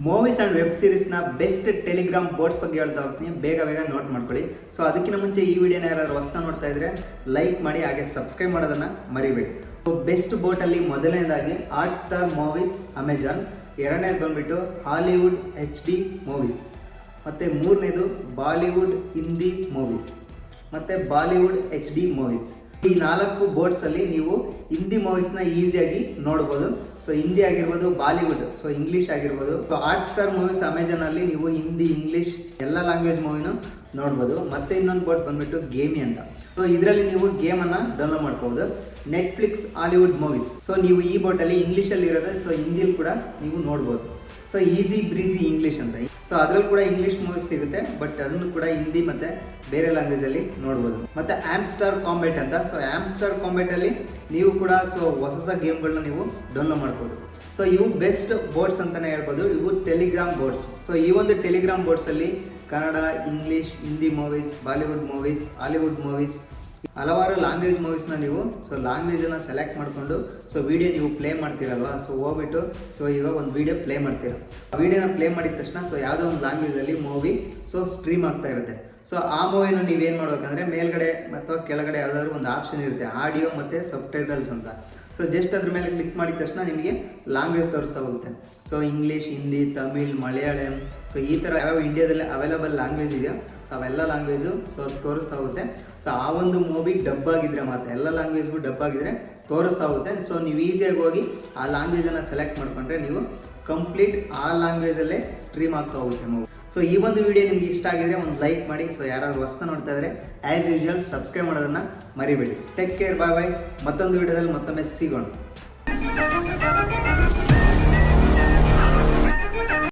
Movies and web ಸೀರೀಸ್ನ best Telegram boards ಬಗ್ಗೆ ಹೇಳ್ತಾ ಹೋಗ್ತೀನಿ. ಬೇಗ ನೋಟ್ ಮಾಡ್ಕೊಳ್ಳಿ. ಸೊ ಅದಕ್ಕಿಂತ ಮುಂಚೆ ಈ ವಿಡಿಯೋನ ಯಾರಾದ್ರು ಹೊಸ್ತಾ ನೋಡ್ತಾ ಇದ್ರೆ ಲೈಕ್ ಮಾಡಿ, ಹಾಗೆ ಸಬ್ಸ್ಕ್ರೈಬ್ ಮಾಡೋದನ್ನು ಮರಿಬೇಡಿ. ಸೊ ಬೆಸ್ಟ್ ಬೋಟಲ್ಲಿ ಮೊದಲನೇದಾಗಿ ಹಾಟ್ ಸ್ಟಾರ್ ಮೂವೀಸ್ ಅಮೆಜಾನ್, ಎರಡನೇದು ಬಂದುಬಿಟ್ಟು ಹಾಲಿವುಡ್ HD ಮೂವೀಸ್, ಮತ್ತು ಮೂರನೇದು ಬಾಲಿವುಡ್ ಹಿಂದಿ ಮೂವೀಸ್, ಮತ್ತು ಬಾಲಿವುಡ್ HD ಮೂವೀಸ್. ಈ 4 ಬೋರ್ಡ್ಸಲ್ಲಿ ನೀವು ಹಿಂದಿ ಮೂವೀಸ್ನ ಈಸಿಯಾಗಿ ನೋಡ್ಬೋದು. ಸೊ ಹಿಂದಿ ಆಗಿರ್ಬೋದು, ಬಾಲಿವುಡ್, ಸೊ ಇಂಗ್ಲೀಷ್ ಆಗಿರ್ಬೋದು. ಸೊ ಹಾಟ್ ಸ್ಟಾರ್ ಮೂವೀಸ್ ಅಮೆಜಾನಲ್ಲಿ ನೀವು ಹಿಂದಿ, ಇಂಗ್ಲೀಷ್ ಎಲ್ಲ ಲ್ಯಾಂಗ್ವೇಜ್ ಮೂವಿನೂ ನೋಡ್ಬೋದು. ಮತ್ತು ಇನ್ನೊಂದು ಬೋರ್ಡ್ ಬಂದುಬಿಟ್ಟು ಗೇಮಿ ಅಂತ. ಸೊ ಇದರಲ್ಲಿ ನೀವು ಗೇಮನ್ನು ಡೌನ್ಲೋಡ್ ಮಾಡ್ಕೋಬೋದು. Netflix Hollywood movies. ಸೊ ನೀವು ಈ ಬೋಟಲ್ಲಿ ಇಂಗ್ಲೀಷಲ್ಲಿ ಇರೋದು, ಸೊ ಹಿಂದಿಲಿ ಕೂಡ ನೀವು ನೋಡ್ಬೋದು. ಸೊ ಈಸಿ ಬ್ರೀಜಿ ಇಂಗ್ಲೀಷ್ ಅಂತ. ಸೊ ಅದರಲ್ಲಿ ಕೂಡ ಇಂಗ್ಲೀಷ್ ಮೂವೀಸ್ ಸಿಗುತ್ತೆ, ಬಟ್ ಅದನ್ನು ಕೂಡ ಹಿಂದಿ ಮತ್ತು ಬೇರೆ ಲ್ಯಾಂಗ್ವೇಜಲ್ಲಿ ನೋಡ್ಬೋದು. ಮತ್ತು ಆ್ಯಮ್ಸ್ಟಾರ್ ಕಾಂಬ್ಯಾಟ್ ಅಂತ. ಸೊ ಆ್ಯಮ್ಸ್ಟಾರ್ ಕಾಂಬ್ಯಾಟಲ್ಲಿ ನೀವು ಕೂಡ ಹೊಸ ಗೇಮ್ಗಳನ್ನ ನೀವು ಡೌನ್ಲೋಡ್ ಮಾಡ್ಬೋದು. ಸೊ ಇವು ಬೆಸ್ಟ್ ಬೋರ್ಡ್ಸ್ ಅಂತಲೇ ಹೇಳ್ಬೋದು. ಇವು ಟೆಲಿಗ್ರಾಮ್ ಬೋರ್ಡ್ಸ್. ಸೊ ಈ ಒಂದು ಟೆಲಿಗ್ರಾಮ್ ಬೋರ್ಡ್ಸಲ್ಲಿ Kannada, English, Hindi movies, Bollywood movies, Hollywood movies, ಹಲವಾರು ಲ್ಯಾಂಗ್ವೇಜ್ ಮೂವೀಸ್ನ ನೀವು ಲ್ಯಾಂಗ್ವೇಜನ್ನು ಸೆಲೆಕ್ಟ್ ಮಾಡಿಕೊಂಡು ವಿಡಿಯೋ ನೀವು ಪ್ಲೇ ಮಾಡ್ತೀರಲ್ವಾ. ಹೋಗ್ಬಿಟ್ಟು ಇವಾಗ ಒಂದು ವಿಡಿಯೋ ಪ್ಲೇ ಮಾಡ್ತೀರ. ಆ ವಿಡಿಯೋನ ಪ್ಲೇ ಮಾಡಿದ ತಕ್ಷಣ ಯಾವುದೋ ಒಂದು ಲ್ಯಾಂಗ್ವೇಜಲ್ಲಿ ಮೂವಿ ಸ್ಟ್ರೀಮ್ ಆಗ್ತಾ ಇರುತ್ತೆ. ಆ ಮೂವಿನ ನೀವೇನು ಮಾಡ್ಬೇಕಂದ್ರೆ ಮೇಲ್ಗಡೆ ಅಥವಾ ಕೆಳಗಡೆ ಯಾವುದಾದ್ರೂ ಒಂದು ಆಪ್ಷನ್ ಇರುತ್ತೆ, ಆಡಿಯೋ ಮತ್ತು ಸಬ್ಟೈಟಲ್ಸ್ ಅಂತ. ಜಸ್ಟ್ ಅದ್ರ ಮೇಲೆ ಕ್ಲಿಕ್ ಮಾಡಿದ ತಕ್ಷಣ ನಿಮಗೆ ಲ್ಯಾಂಗ್ವೇಜ್ ತೋರಿಸ್ತಾ ಹೋಗುತ್ತೆ. ಇಂಗ್ಲೀಷ್, ಹಿಂದಿ, ತಮಿಳ್, ಮಲಯಾಳಂ, ಈ ಥರ ಯಾವ ಇಂಡಿಯಾದಲ್ಲಿ ಅವೈಲಬಲ್ ಲ್ಯಾಂಗ್ವೇಜ್ ಇದೆಯೋ ಅವೆಲ್ಲ ಲ್ಯಾಂಗ್ವೇಜು ತೋರಿಸ್ತಾ ಹೋಗುತ್ತೆ. ಆ ಒಂದು ಮೂವಿ ಡಬ್ ಆಗಿದ್ರೆ ಮಾತ್ರ, ಎಲ್ಲ ಲ್ಯಾಂಗ್ವೇಜ್ಗೂ ಡಬ್ ಆಗಿದ್ರೆ ತೋರಿಸ್ತಾ ಹೋಗುತ್ತೆ. ನೀವು ಈಸಿಯಾಗಿ ಹೋಗಿ ಆ ಲ್ಯಾಂಗ್ವೇಜನ್ನು ಸೆಲೆಕ್ಟ್ ಮಾಡಿಕೊಂಡ್ರೆ ನೀವು ಕಂಪ್ಲೀಟ್ ಆ ಲ್ಯಾಂಗ್ವೇಜಲ್ಲೇ ಸ್ಟ್ರೀಮ್ ಆಗ್ತಾ ಹೋಗುತ್ತೆ ಮೂವಿ. ಈ ಒಂದು ವಿಡಿಯೋ ನಿಮ್ಗೆ ಇಷ್ಟ ಆಗಿದ್ರೆ ಒಂದು ಲೈಕ್ ಮಾಡಿ. ಯಾರಾದರೂ ಹೊಸ್ತಾ ನೋಡ್ತಾ ಇದ್ರೆ ಆ್ಯಸ್ ಯೂಶುವಲ್ ಸಬ್ಸ್ಕ್ರೈಬ್ ಮಾಡೋದನ್ನು ಮರಿಬೇಡಿ. ಟೇಕ್ ಕೇರ್, ಬಾಯ್. ಮತ್ತೊಂದು ವಿಡಿಯೋದಲ್ಲಿ ಮತ್ತೊಮ್ಮೆ ಸಿಗೋಣ.